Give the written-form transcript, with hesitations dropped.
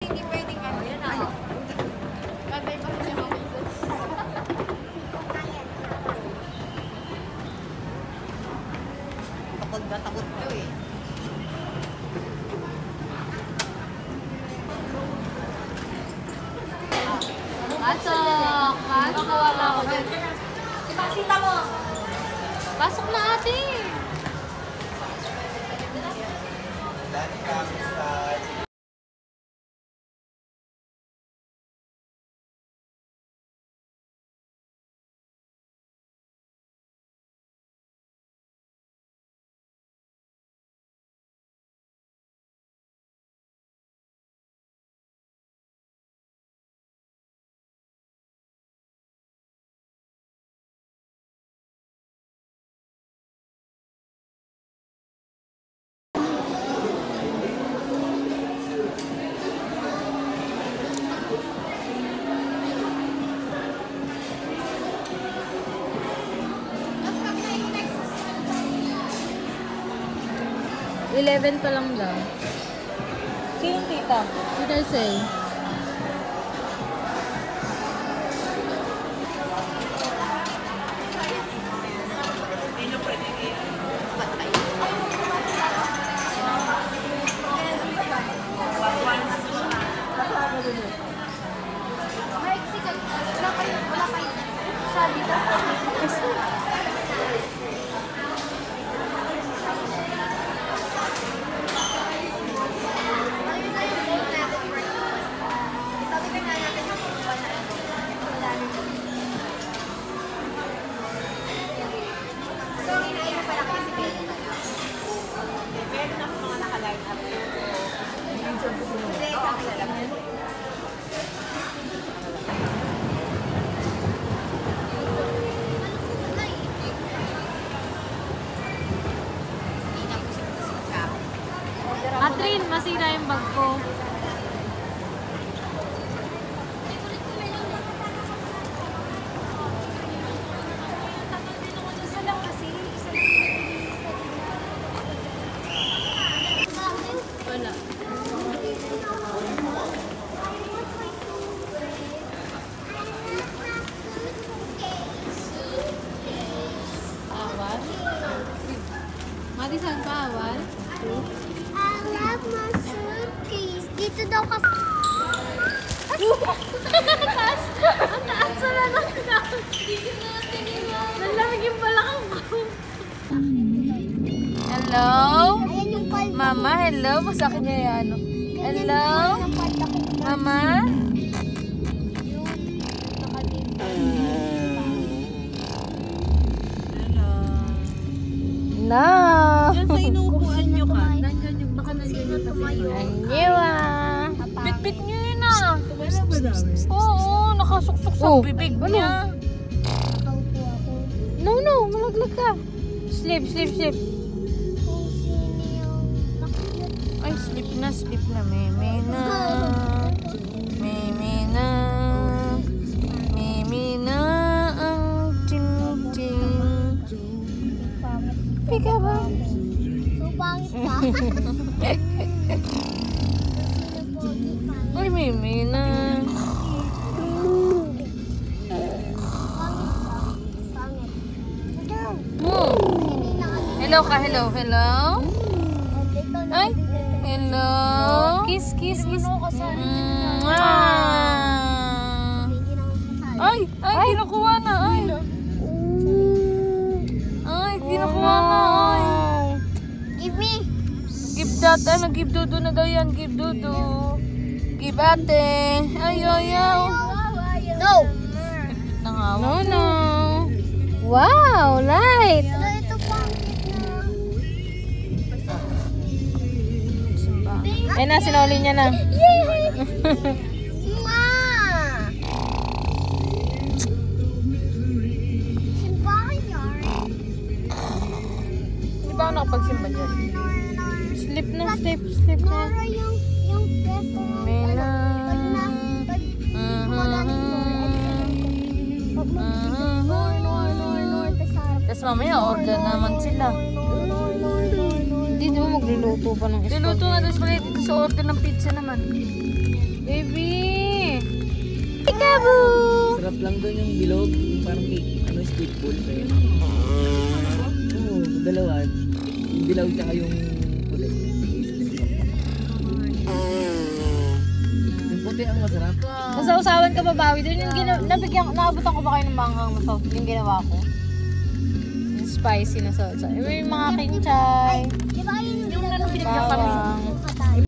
hindi pwedeng ano. Yan ako. Katay pa rin yung Jesus. Takot na takot ko eh. Pasok! Pasok! Wala ako dyan. Ipasita mo! Pasok na ate! $11 pa lang daw. Sino tita? What did I say? Atrin, masira yung bag ko. Wala. Awal? Mati, saan pa awal? I love my suitcase. Dito daw kasi. Taas! Ang taas sa lalaki na! Nalamig yung balakang ko. Hello? Ayan yung call. Mama, hello? Masakit niya yan. Ano? Hello? Mama? No! Diyan sa inuupuan nyo ka. Nandiyan yung baka nandiyan yung tumayo. Anyiwa! Bit-bit nyo yun ah. Wala ba dami? Oo, nakasuksok sa bibig niya. Nakaupo ako. No, malaglag ka. Sleep. Kung sino yung nakikita. Ay, sleep na. Meme na. Ang ting-ting. Pika ba? So, pangit ka. Ay, meme na. Hello ka, hello. Ay, hello. Kiss. Ay, kinukuha na. Ay, kinukuha na. Give me. Give that. Give Dudu na daw yan. Give Dudu. Give ate. Ayaw. No. No. Wow, light. Ito pangit na. Ay na, sinuli niya na. Ma! Simbahan yan. Di ba ako nakapagsimba dyan? Sleep na. Nora yung pesto mo. Mena. Pag gumagaling Nor. Tapos mamaya, order naman sila. Hindi mo magluluto pa ng spaghetti. Luluto nga ng spaghetti sa order ng pizza naman. Shabu! Sarap lang doon yung bilog, yung parang cake, ano, squid ball. Oo, dalawa. Yung dilaw tsaka yung puti. Yung puti ang masarap. Masausawan ka babawi doon. Yung naabutan ko ba kayo ng manghang masaw? Yung ginawa ko. Yung spicy na sauce. Yung mga kinchay. Di ba yun Yung ano, binigyan kami. bawang.